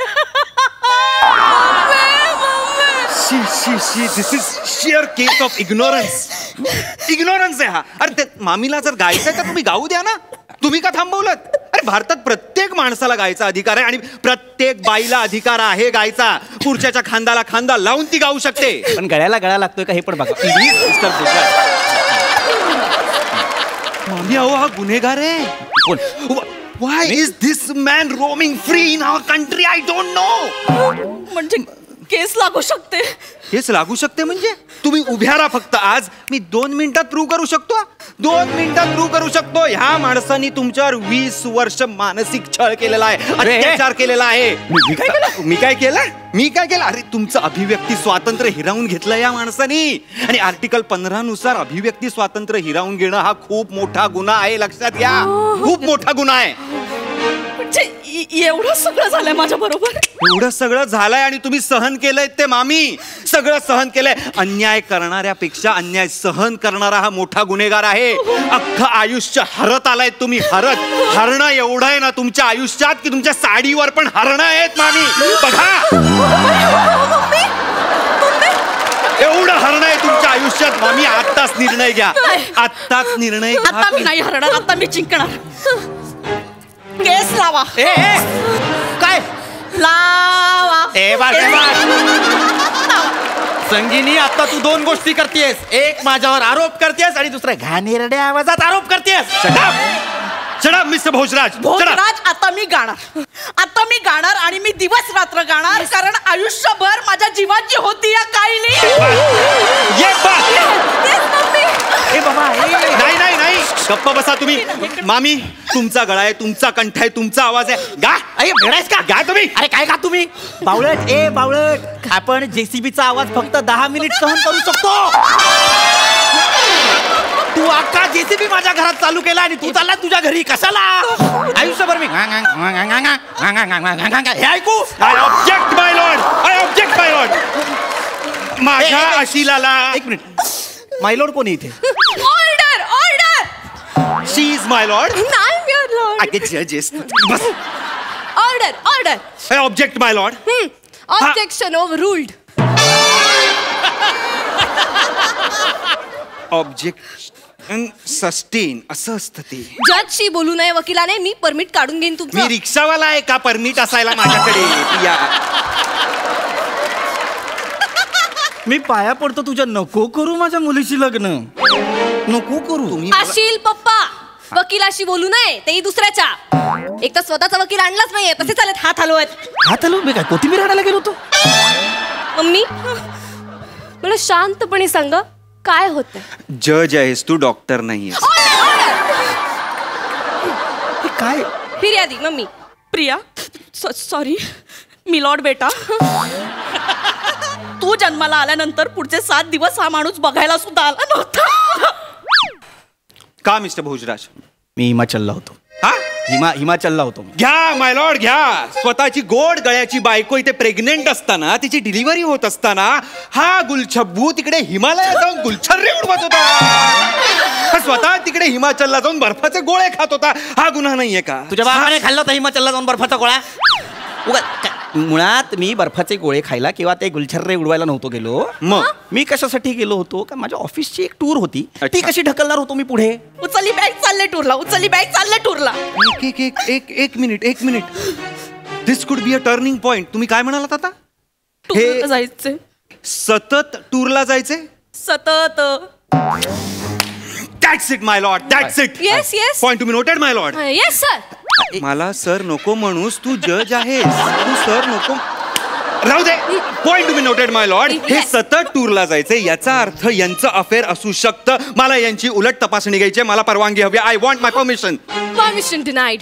This is sheer case of ignorance आहे हा. अरे ते मामीला जर गायचंय तर तुम्ही गाऊ द्या ना. तुम्ही का थांबवलं. अरे भारतात प्रत्येक माणसाला गायचा अधिकार आहे आणि प्रत्येक बाईला अधिकार आहे गायचा. पुरुषाच्या खांद्याला खांदा लावून ती गाऊ शकते. पण गळ्याला गळा लागतोय का हे पण बघा. Please mister Bhojraj. मामी अहो हा गुन्हेगार आहे. कोण. Why is this man roaming free in our country? I don't know. म्हणजे केस लागू शकते. केस लागू शकते म्हणजे तुम्ही उभ्या राहा फक्त. आज मी 2 मिनिटात प्रूव्ह करू शकतो. 2 मिनिटात प्रूव्ह करू शकतो. ह्या माणसाने तुमच्यावर 20 वर्ष मानसिक छळ केलेला आहे, अत्याचार केलेला आहे. मी काय केलं? अरे तुमचं अभिव्यक्ती स्वातंत्र्य हिरावून घेतलं या माणसाने. आणि आर्टिकल 15 नुसार अभिव्यक्ती स्वातंत्र्य हिरावून घेणं हा खूप मोठा गुन्हा आहे, लक्षात घ्या. खूप मोठा गुन्हा आहे. एवढं सगळं झालंय माझ्या बरोबर. एवढं सगळं झालंय आणि तुम्ही सहन केलंय ते मामी. सगळं सहन केलंय. अन्याय करणाऱ्यापेक्षा अन्याय सहन करणारा हा मोठा गुन्हेगार आहे. अख्खं आयुष्य हरत आलाय तुम्ही. हरणं एवढं आहे ना तुमच्या आयुष्यात की तुमच्या साडीवर पण हरणं आहेत मामी. बघा एवढं हरणं आहे तुमच्या आयुष्यात मामी. आत्ताच निर्णय घ्या. आत्ताच निर्णय घ्या. आता मी नाही हरणार. आता मी जिंकणार. केस लावा. काय लावा. संगीनी, आता तू 2 गोष्टी करतेस. एक माझ्यावर आरोप करतेस आणि दुसरा घाणेरड्या आवाजात आरोप करतेस. Shut mister Bhojraj. भोजराज, आता मी गाणार आणि मी दिवस रात्र गाणार. कारण आयुष्यभर माझ्या जीवाची होती या कायली. नाही गप्प बसा तुम्ही. मामी तुमचा गळा आहे, तुमचा कंठ आहे, तुमचा आवाज आहे. गा भेडायस का? गा तुम्ही. अरे काय का तुम्ही? बावळट, आपण जेसीबीचा आवाज फक्त 10 मिनिट सहन करू शकतो. तू अख्खा जेसीबी माझ्या घरात चालू केला आणि तू चालला तुझ्या घरी. कशाला? आयुष्यभर मी हे ऐकू. I object my lord. माझ्या अशिलाला. 1 मिनिट. मायलोड कोणी इथे? Order. She is my lord. नाही युअर लॉर्ड. आय गेट जजेस. बस. Order. I object my lord. Objection overruled. Objection sustain असं असतं ते. जजशी बोलू नये वकिलाने. मी परमिट काढून घेईन तुमचं. मी रिक्षावाला आहे का परमिट असायला माझ्याकडे? मी पाया पडतो तुझ्या. नको करू माझ्या मुलीशी लग्न. नको करू. तुम्ही अशील पप्पा. वकिलाशी बोलू नये, तेही दुसऱ्याच्या. एक तर स्वतःचा वकील आणलाच नाहीये, तसे चालत हात हलवत. मी काय कोथिंबीर आणायला गेलो होतो? मम्मी मला शांतपणे सांगा काय होतंय. जज आहेस तू, डॉक्टर नाही. काय फिर्यादी मम्मी. प्रिया, सॉरी मिलॉर्ड बेटा. तू जन्माला आल्यानंतर पुढचे 7 दिवस हा माणूस बघायला सुद्धा आला नव्हता. का मिस्टर भोजराज? मी हिमाचलला होतो. हिमाचलला होतो. घ्या माय लॉर्ड घ्या. स्वतःची गोड गळ्याची बायको इथे प्रेग्नेंट असताना, तिची डिलिव्हरी होत असताना हा गुलछब्बू तिकडे हिमालयात जाऊन गुलछर्रे उडवत होता. स्वतः तिकडे हिमाचलला जाऊन बर्फाचे गोळे खात होता. हा गुन्हा नाहीये का? तुझ्या बाबाने खाल्ला होता हिमाचलला जाऊन बर्फाचा गोळा? मुळात मी बर्फाचे गोळे खायला किंवा ते गुलछर्रे उडवायला नव्हतो गेलो. मग मी कशासाठी गेलो होतो का माझ्या ऑफिसची एक टूर होती. ती कशी ढकलणार होतो मी पुढे. उचलली बॅग चालले टूरला. एक minute. This could be a turning point. तुम्ही काय म्हणालात आता? टूरला जायचे. सतत टूरला जायचे. सतत. That's it, my lord. That's it. Yes. Point to be noted, my lord. Yes, sir. मला सर नको म्हणूस. तू जज आहेस. तू सर नको. राहू दे. Point to be noted my lord. हे सतत टूरला जायचे याचा अर्थ यांचं अफेअर असू शकतं. मला यांची उलट तपासणी घ्यायची. मला परवानगी हवी. I want my permission. Permission denied.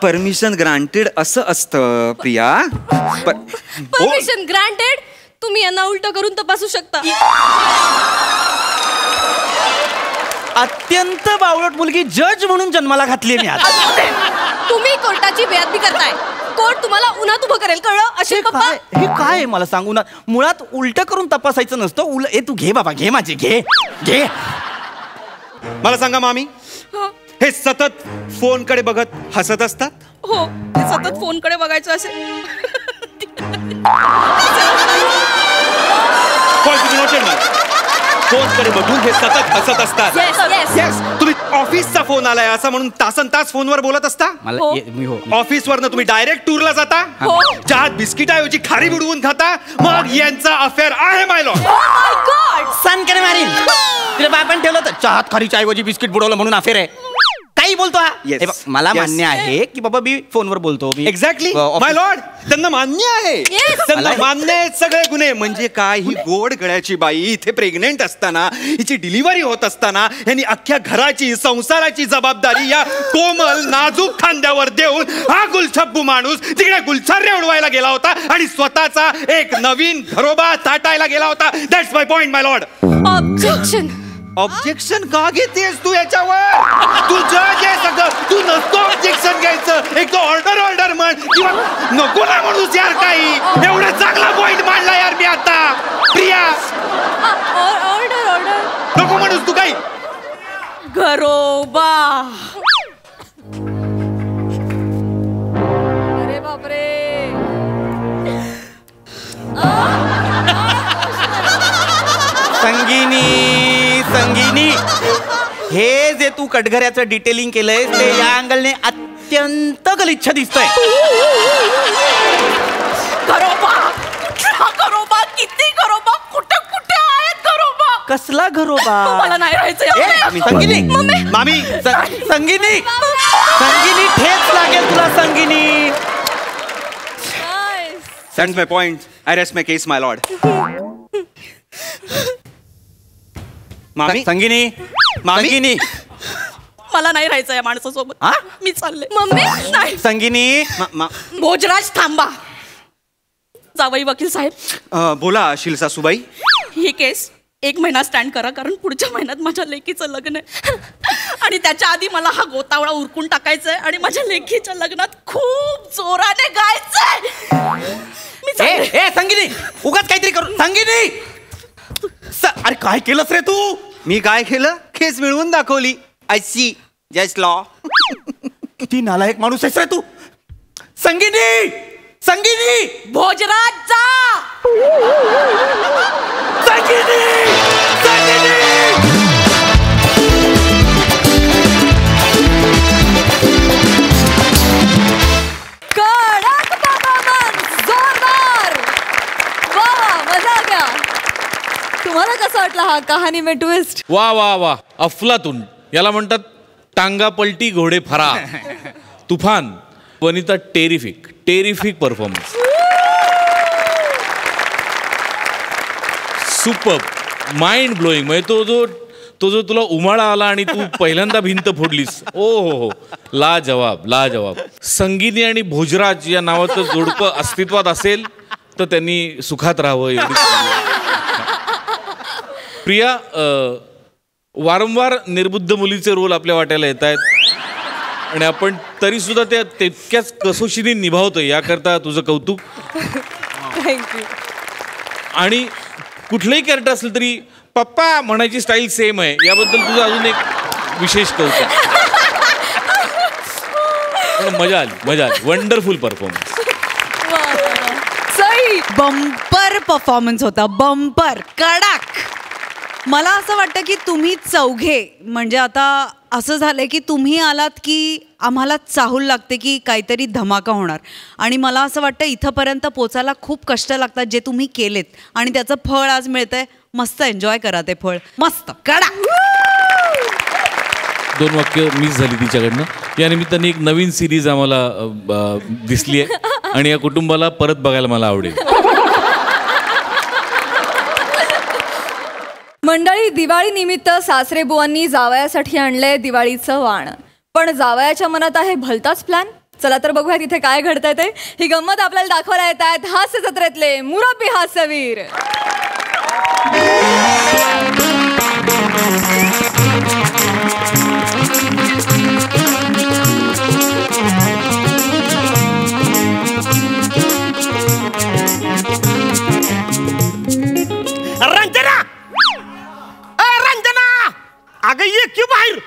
Permission granted असं असतं प्रिया. Permission granted. तुम्ही यांना उलट करून तपासू शकता. अत्यंत बावळट मुलगी जज म्हणून जन्माला घातली मी आज. तुम्ही कोर्टाची बेअदबी करताय. कोर्ट तुम्हाला उन्हात उभं करेल, कळलं? अशी पप्पा हे काय आहे मला सांगू ना. मुळात उलट करून तपासायचं नसतं. तू घे बाबा, घे माझे, घे. मला सांगा मामी, हे सतत फोन कडे बघत हसत असतात? हो, ते सतत फोन कडे बघायचं असेल. फोन कडे बघून हे सतत हसत असतात. Yes. तुम्ही ऑफिसचा फोन आलाय असं म्हणून तासन तास फोनवर बोलत असता. ऑफिसवरनं तुम्ही डायरेक्ट टूरला जाता. चहात बिस्किटाऐवजी खारी बुडवून खाता. मग यांचा अफेअर आहे माय लॉर्ड. सन करे मारीन. तुला बापान ठेवलं तर चहात खारीच्या ऐवजी बिस्किट बुडवलं म्हणून अफेअर आहे. काही बोलतो हा Yes. हे बघ, मला Yes. मान्य आहे की बाबा मी फोनवर बोलतो मी एक्झॅक्टली office- माय लॉर्ड त्यांना मान्य आहे त्यांना मला- मान्य आहेत सगळे गुन्हे. म्हणजे काय, ही गोड गळ्याची बाई इथे प्रेग्नेंट असताना, हिची डिलिव्हरी होत असताना यांनी अख्ख्या घराची संसाराची जबाबदारी या कोमल नाजूक खांद्यावर देऊन हा गुलछब्बू माणूस तिकडे गुलछर्रे उडवायला गेला होता आणि स्वतःचा एक नवीन घरोबा थाटायला गेला होता. That's my point my lord. Objection. Objection का घेतेस तू याच्यावर? तू जज आहे सगळं, तू नसतो ऑब्जेक्शन घ्यायचं. एक तो ऑर्डर म्हण किंवा नको ना म्हणूस यार काही. एवढा चांगला पॉइंट मांडला यार मी आता. प्रिया ऑर्डर. नको म्हणूस तू काही. घरोबा. अरे बापरे. संगीनी हे जे तू कटघऱ्याचं डिटेलिंग केलंय ते या अँगलने अत्यंत गलिच्छ दिसतंय. घरोबा. घरोबा. किती घरोबा. कुठे कुठे आहेत घरोबा. कसला घरोबा? मला नाही राहायचं. संगीनी मामी संगीनी ठेच लागेल तुला संगीनी. Send my point. I rest my case my lord. मामी संगीनी मला नाही राहायचं या माणसासोबत. हा? मी चालले. मम्मी. नाही. संगीनी भोजराज थांबा. जावई वकील साहेब, बोला शील सासूबाई. ही केस 1 महिना स्टँड करा, कारण पुढच्या महिन्यात माझ्या लेकीचं लग्न आहे आणि त्याच्या आधी मला हा गोतावळा उरकून टाकायचा आहे आणि माझ्या लेकीच्या लग्नात खूप जोराने गायचंय. मी चालले. संगीनी उगाच काहीतरी करू. संगीनी अरे काय केलंस रे तू? मी काय केलं? केस मिळवून दाखवली. I see just law. किती नालायक माणूस आहेस रे तू. संगीनी भोजराज जा. कडक परफॉर्मन्स. जोरदार. वा मजा आ गया. तुम्हाला कसं वाटलं हा कहाणी में ट्विस्ट? वा वा वा. अफलातून. याला म्हणतात टांगा पलटी घोडे फरा. तुफान. Vanita terrific performance. Super. Mind blowing. म्हणजे तो जो तुला उमाळा आला आणि तू पहिल्यांदा भिंत फोडलीस. ओ हो. लाजवाब. संगीनी आणि भोजराज या नावाचं जोडपं अस्तित्वात असेल तर त्यांनी सुखात राहावं एवढी. प्रिया, वारंवार निर्बुद्ध मुलीचे रोल आपल्या वाट्याला येत आहेत आणि आपण तरी सुद्धा त्या तितक्याच कसोशीने निभावतोय, याकरता तुझं कौतुक. थँक्यू. आणि कुठलंही कॅरेक्टर असेल तरी पप्पा म्हणायची स्टाईल सेम आहे, याबद्दल तुझं अजून एक विशेष कौतुक. पण मजा आली. Wonderful performance. Sai. Bumper performance होता. बंपर कडक. मला असं वाटतं की तुम्ही चौघे म्हणजे आता असं झालंय की तुम्ही आलात की आम्हाला चाहूल लागते की काहीतरी धमाका होणार आणि मला असं वाटतं इथंपर्यंत पोचायला खूप कष्ट लागतात जे तुम्ही केलेत आणि त्याचं फळ आज मिळतंय. मस्त एन्जॉय करा ते फळ. मस्त कडक. 2 वाक्य मिस झाली तिच्याकडनं. या निमित्ताने एक नवीन सिरीज आम्हाला दिसली आहे आणि या कुटुंबाला परत बघायला मला आवडेल. मंडळी, दिवाळी निमित्त सासरे बुवांनी जावयासाठी आणलंय दिवाळीचं वाण. पण जावयाच्या मनात आहे भलताच प्लॅन. चला तर बघूया तिथे काय घडतंय ते. ही गंमत आपल्याला दाखवायला येत आहेत हास्य जत्रेतले मुरब्बी हास्यवीर. रंजना अगं ये की बाहेर.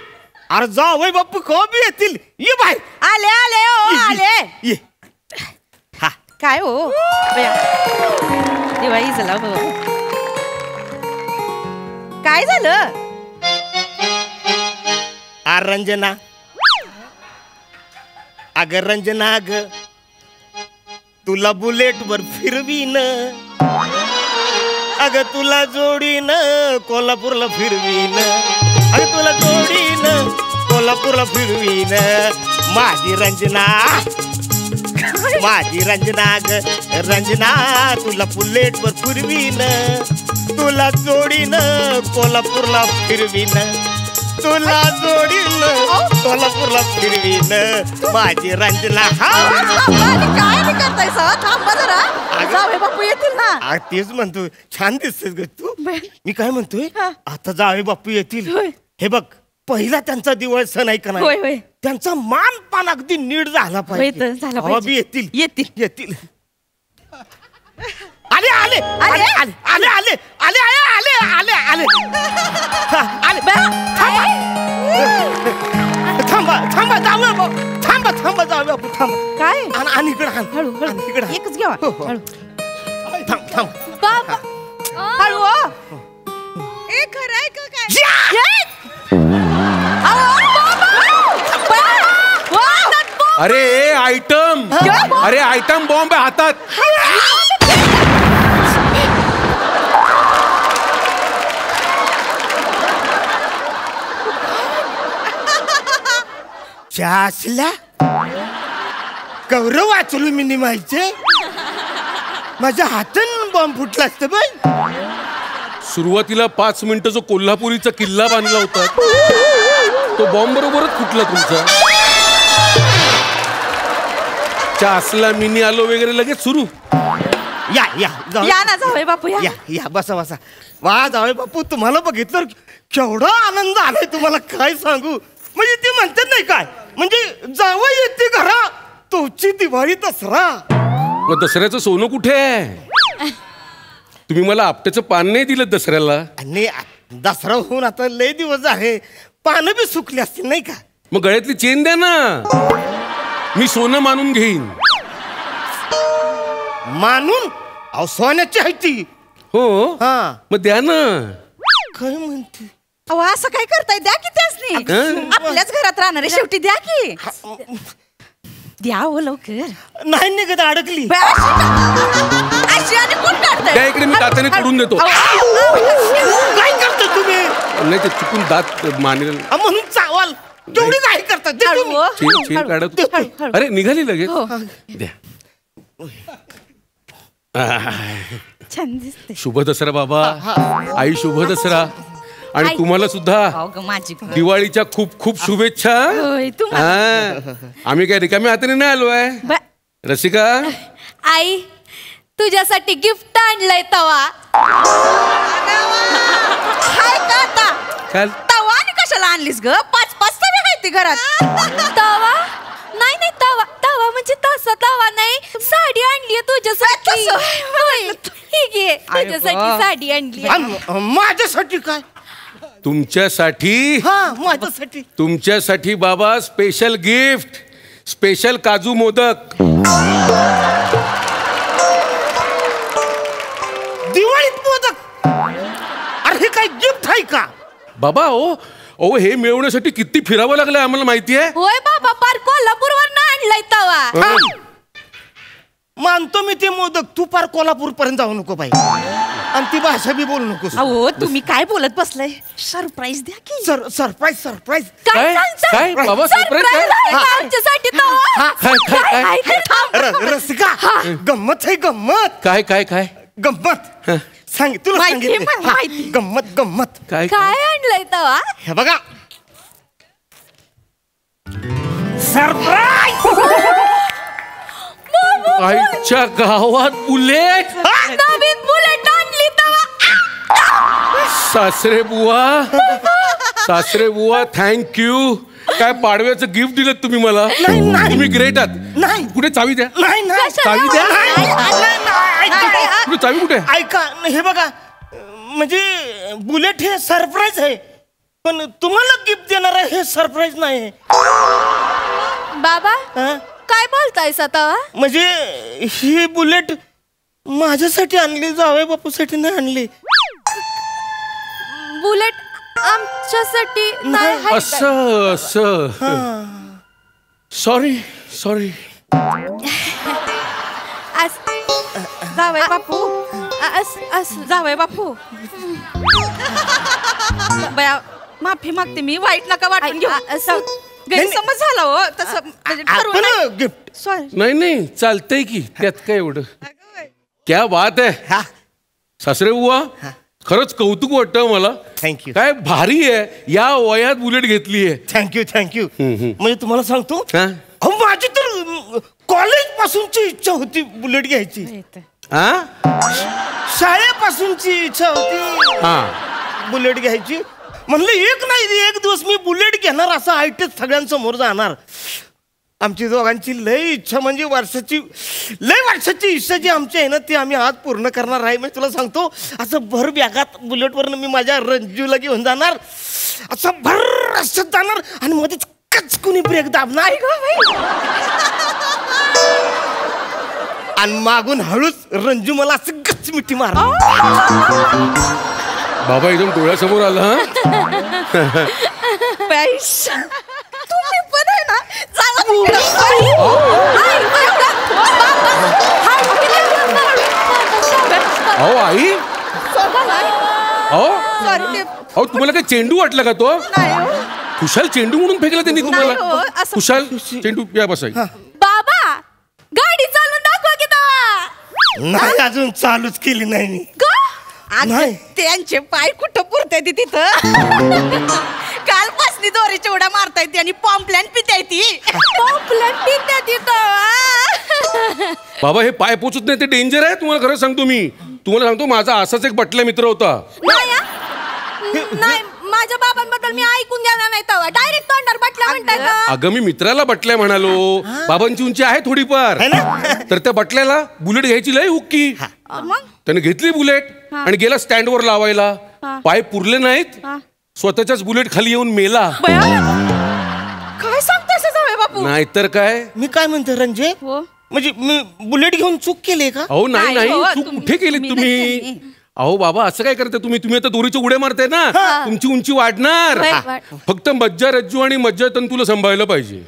अरे जावई बाप्पू कधी येतील? ये बाहेर. आले. ये. काय हो दिवाळी झाला बघ. काय झालं? रंजना अगं रंजना ग तुला बुलेट वर फिरवीन. अगं तुला जोडीन कोल्हापूरला फिरवीन. अगं तुला जोडीन कोल्हापूरला फिरवीन माझी रंजना माझी रंजना ग रंजना तुला बुलेटवर फिरवीन तुला जोडीन कोल्हापूरला फिरवीन तुला जोडीन कोल्हापूरला फिरवीन माझी रंजना. काय करताय थांबा जरा जावे बापू येतील ना. तेच म्हणतोय छान दिसतेस ग तू. मी काय म्हणतोय आता जावे बापू येतील. हे बघ पहिला त्यांचा दिवाळी सण आहे का नाही त्यांचा मान पान अगदी नीट झाला पाहिजे. अभी येतील येतील येतील. आले आले आले आले आले आले आले आले आले थांबा थांबा जाऊया थांबा थांबा जाऊया थांबा. काय आणि इकडे हळू इकडे एकच घ्या थांब थांब हळू. ए खरं आहे का काय? अरे आयटम अरे आयटम बॉम्ब आहे हातात. असला गौरव वाचलो मी निमायचे माझ्या हातून बॉम्ब फुटला असतं बाई. सुरुवातीला 5 मिनिटं जो कोल्हापुरीचा किल्ला बांधला होता तो बॉम्ब बरोबरच फुटला तुमचा. असला मिनी आलो वगैरे लगेच सुरू. या या या ना जावे बापू या या बसा बसा. वा जावे बापू तुम्हाला बघितलं केवढा आनंद आलाय तुम्हाला काय सांगू. म्हणजे ती म्हणतात नाही काय म्हणजे जावं येते घरा तोची दिवाळी दसरा. मग दसऱ्याचं सोनं कुठे आहे? तुम्ही मला आपट्याचं पान नाही दिलं दसऱ्याला. आणि दसरा होऊन आता लय दिवस आहे पानं बी सुकली असतील नाही का. मग गळ्यातली चेन द्या ना मी सोनं मानून घेईन. मानून अहो सोन्याची आहे ती. हो हा मग द्या ना. काय म्हणते अहो असं काय करताय द्या की त्यासनी आपल्याच घरात राहणारे शेवटी द्या की द्या हो लवकर. नाही निघत अडकली. अशी आणि कोण काढताय? त्या इकडे मी दाताने तोडून देतो. काय करता तुम्ही? नाही ते चुकून दात मानेल म्हणून चावाल तेवढी काय करता. चेन काढत. अरे निघाली लगेच द्या. छान दिसते. शुभ दसरा बाबा. आई शुभ दसरा. आणि तुम्हाला सुद्धा दिवाळीच्या खूप खूप शुभेच्छा. आम्ही काय रिकाम्या हाताने नाही आलो आहे. रसिका आई तुझ्यासाठी गिफ्ट आणलंय तवा. हाय का आता काल तवा आणि कशाला आणलीस ग? 5-5 तवे आहेत ती घरात. तवा नाही नाही तवा तवा म्हणजे तसा तवा नाही. साडी आणली तुझ्यासाठी. ही घे तुझ्यासाठी साडी आणली. माझ्यासाठी काय? तुमच्यासाठी. माझ्यासाठी तुमच्यासाठी बाबा स्पेशल गिफ्ट. स्पेशल काजू मोदक. दिवाळीत मोदक. अरे हे काय गिफ्ट आहे का बाबा? ओ हे मिळवण्यासाठी किती फिरावं लागलं आम्हाला माहिती आहे. होय बाबा पार कोल्हापूरवरून आणलाय तवा. मानतो मी ते मोदक तू पार कोल्हापूर पर्यंत जाऊ नको बाई आणि ती भाषा बी बोलू नको. अहो तुम्ही काय बोलत बसलाय? सरप्राईज द्या की. सरप्राईज सरप्राईज काय बाबा? सरप्राईज आमच्यासाठी रसिका गंमत आहे गंमत. काय काय काय गंमत सांग तुला सांगितलं. गंमत गंमत काय काय आणलंय तवा? हे बघा सरप्राईज. आईच्या गावात बुलेट. नवीन बुलेट आणली तवा. सासरे बुवा थँक्यू. काय पाडव्याचं गिफ्ट दिलं तुम्ही मला. तुम्ही ग्रेट आहात. नाही कुठे चावी द्या. नाही चावी द्या. कुठे चावी कुठे? ऐका हे बघा म्हणजे बुलेट हे सरप्राईज आहे पण तुम्हाला गिफ्ट देणार आहे हे सरप्राईज नाही. बाबा काय बोलतायस आता? म्हणजे ही बुलेट माझ्यासाठी आणली जावे बापूसाठी नाही आणली. बुलेट आमच्यासाठी नाही. असं सॉरी जावय बापू. जावय बापू. बया माफी मागते मी, वाईट नका वाटून घेऊ. गैरसमज झाला हो तसं गिफ्ट. सॉरी. नाही चालतंय की, त्यात काय एवढं. क्या बात आहे सासरे बुवा, खरंच कौतुक वाटतं मला. थँक्यू. काय भारी आहे, या वयात बुलेट घेतली आहे. थँक्यू. म्हणजे तुम्हाला सांगतो, माझी तर कॉलेज पासूनची इच्छा होती बुलेट घ्यायची. शाळेपासूनची इच्छा होती बुलेट घ्यायची. म्हणलं एक दिवस मी बुलेट घेणार, असं आयटीत सगळ्यांसमोर जाणार. आमची दोघांची लय इच्छा, म्हणजे लय वर्षाची इच्छा जी आमची आहे ना, ती आम्ही आज पूर्ण करणार आहे. म्हणजे तुला सांगतो, असं भर बॅगात बुलेटवरनं मी माझ्या रंजूला घेऊन जाणार, असं भर रस्त्यात जाणार आणि मध्येच कचकुनी ब्रेक दाबणार आणि मागून हळूच रंजू मला असं गचमिटी मारणार. बाबा एकदम डोळ्यासमोर आला. तुम्ही पण आहे ना, अहो आई, अहो तुम्हाला काय चेंडू वाटला का तो? खुशाल चेंडू म्हणून फेकला त्यांनी तुम्हाला. खुशाल चेंडू या बसाई. बाबा गाडी चालून दाखवा की तेव्हा. नाही अजून चालूच केली नाही मी. त्यांचे पाय कुठं पुरते तिथं. कालपासनी दोरीच्या उड्या मारता येते आणि पॉम्पलॅन पिता येते. बाबा हे पाय पोचत नाही, ते डेंजर आहे. तुम्हाला खरं सांगतो मी, तुम्हाला सांगतो, माझा असाच एक बटला मित्र होता. नाही, माझ्या बाबांबद्दल मी ऐकून गेला नाही तेव्हा. डायरेक्ट तोंडावर बटला म्हणताय का? अगं मी मित्राला बटल्या म्हणालो. बाबांची उंची आहे थोडीफार, तर त्या बटल्याला बुलेट घ्यायची लय हुक्की. त्याने घेतली बुलेट आणि गेला स्टँडवर लावायला. पाय पुरले नाहीत, स्वतःच्याच बुलेट खाली येऊन मेला. काय सांगताय जावे बापू? नाहीतर काय. मी काय म्हणतो रंजे, म्हणजे मी बुलेट घेऊन चूक केली का? अहो नाही, चूक कुठे केली तुम्ही? अहो बाबा असं काय करताय तुम्ही आता दोरीच्या उड्या मारताय ना, तुमची उंची वाढणार. फक्त मज्जा रज्जू आणि मज्जा तंतूला सांभाळलं पाहिजे.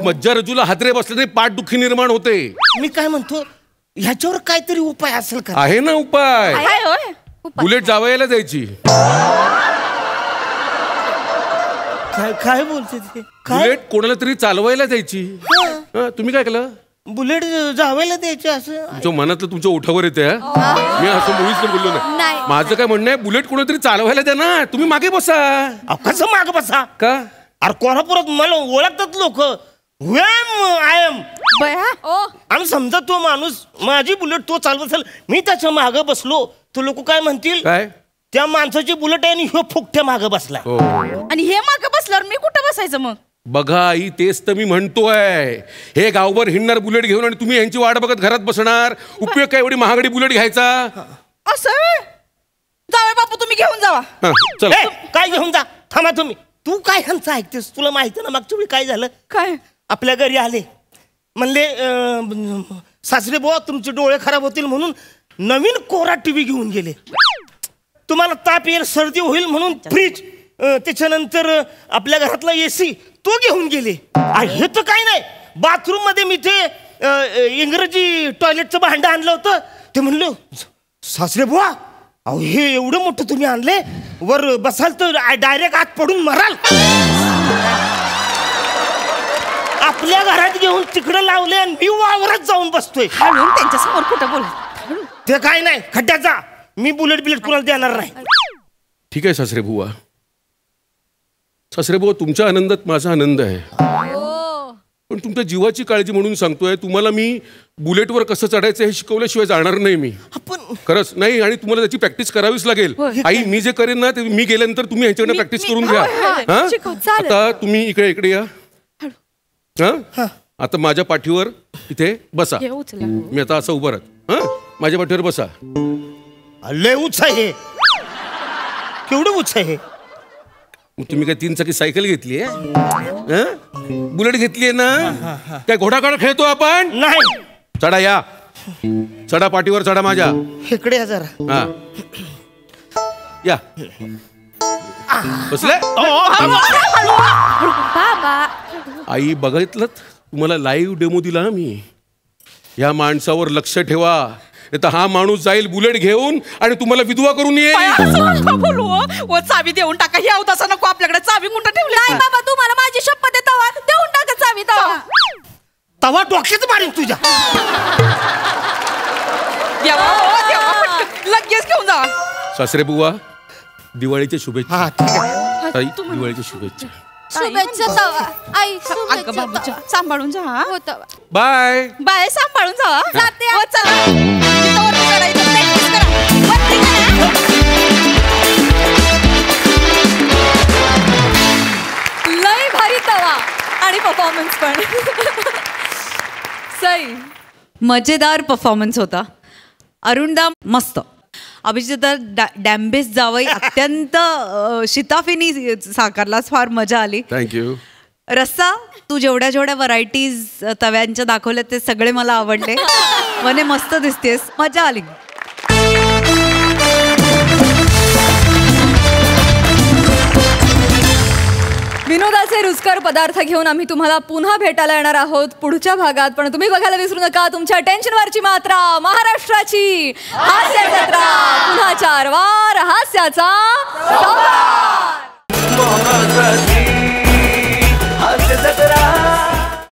मज्जा रज्जूला हादरे बसले तरी पाठदुखी निर्माण होते. मी काय म्हणतो, ह्याच्यावर काहीतरी उपाय असेल का? आहे ना उपाय. बुलेट जावयाला द्यायची. काय बोलते ते? बुलेट कोणाला तरी चालवायला द्यायची. तुम्ही काय केलं? बुलेट जावायला द्यायची असं तुमच्या मनातलं तुमच्या ओठावर येते. मी असं मुळीच बोललो नाही. माझं काय म्हणणं आहे, बुलेट कोणातरी चालवायला द्या ना, तुम्ही मागे बसा. कसं मागे बसा का? अरे कोल्हापुरात मला ओळखतात लोक. आय एम आणि समजा तो माणूस माझी बुलेट तो चालवत असेल, मी त्याच्या मागे बसलो, तो लोक काय म्हणतील, काय त्या माणसाची बुलेट आहे आणि ह्यो फुकट्या मागे बसला. आणि हे मागे बसल्यावर मी कुठं बसायचं मग? बघा आई, तेच तर मी म्हणतोय. हे गावभर हिंडणार बुलेट घेऊन आणि तुम्ही यांची वाट बघत घरात बसणार. उपयोग काय एवढी महागडी बुलेट घ्यायचा? असं जावे बापू, तुम्ही घेऊन जावा. चला. काय घेऊन जा? थांबा तुम्ही. तू काय ह्यांचं ऐकतेस? तुला माहिती ना मागच्या वेळी काय झालं? काय? आपल्या घरी आले, म्हणले सासरे बुवा तुमचे डोळे खराब होतील म्हणून नवीन कोरा टीव्ही घेऊन गेले. तुम्हाला ताप येईल, सर्दी होईल म्हणून फ्रीज, त्याच्यानंतर आपल्या घरातला एसी तो घेऊन गेले. हे तर काय नाही, बाथरूम मध्ये मी ते इंग्रजी टॉयलेटचं भांडं आणलं होतं. ते म्हणलं सासरे बुवा, अहो हे एवढं मोठं तुम्ही आणले, वर बसाल तर डायरेक्ट आत पडून मराल. आपल्या घरात घेऊन तिकडं लावले आणि मी वावरात जाऊन बसतोय. त्यांच्या समोर कुठं बोल? ते काय नाही, खड्ड्यात जा. मी बुलेट कुणाला देणार नाही. ठीक आहे सासरे बुवा. सासरे बुवा, तुमच्या आनंदात माझा आनंद आहे, पण तुमच्या जीवाची काळजी म्हणून सांगतोय. तुम्हाला मी बुलेटवर कसं चढायचं हे शिकवल्याशिवाय जाणार नाही मी. खरंच नाही. आणि तुम्हाला त्याची प्रॅक्टिस करावीच लागेल. आई, मी जे करेन ना ते मी गेल्यानंतर तुम्ही ह्याच्याकडे प्रॅक्टिस करून घ्या. आता तुम्ही इकडे या. आता माझ्या पाठीवर इथे बसा. मी आता असं उभं राहत. माझ्या पाठीवर बसा. लय उच आहे, केवढं उच आहे. तुम्ही काय 3 चाकी सायकल घेतली आहे? बुलेट घेतली आहे ना? काय घोडागाड खेळतो आपण? नाही. चढा, या चढा, पाठीवर चढा माझ्या. इकडे या जरा. या बसले. आई बघितलं, तुम्हाला लाईव्ह डेमो दिला मी. या माणसावर लक्ष ठेवा. नाही तर हा माणूस जाईल बुलेट घेऊन आणि तुम्हाला विधवा करून येईल. बोलू ओ चावी देऊन टाका. ही अवतासा नको आपल्याकडे. चावी कुठं ठेवली? नाही बाबा तुम्हाला माझी शपथ आहे तवा देऊन टाका चावी तवा. तवा डोक्यात मारीन तुझ्या. देवा लगेच घेऊन जा. सासरे बुवा दिवाळीच्या शुभेच्छा. ताई दिवाळीच्या शुभेच्छा. शुभेच्छा तवा. आई अगं बाबूच्या सांभाळून जा. हो तवा. बाय बाय सांभाळून जा. जाते. हो चला. इथं वरती करायचं. practice करा. वरती करा. लय भारी तवा आणि परफॉर्मन्स पण. सई मजेदार परफॉर्मन्स होता. अरुणदा मस्त. अभिजित डॅम्बेस जावई अत्यंत शिताफीनी साकारलास. फार मजा आली. थँक्यू. रस्सा तू जेवढ्या जेवढ्या व्हरायटीज तव्यांच्या दाखवल्या ते सगळे मला आवडले. मने मस्त दिसतेस. मजा आली. विनोदाचे रुचकर पदार्थ घेऊन आम्ही तुम्हाला पुन्हा भेटायला येणार आहोत पुढच्या भागात. पण तुम्ही बघायला विसरू नका तुमच्या टेन्शनवरची मात्रा महाराष्ट्राची हास्य जत्रा. पुन्हा 4 वार हास्याचा हास्य जत्रा.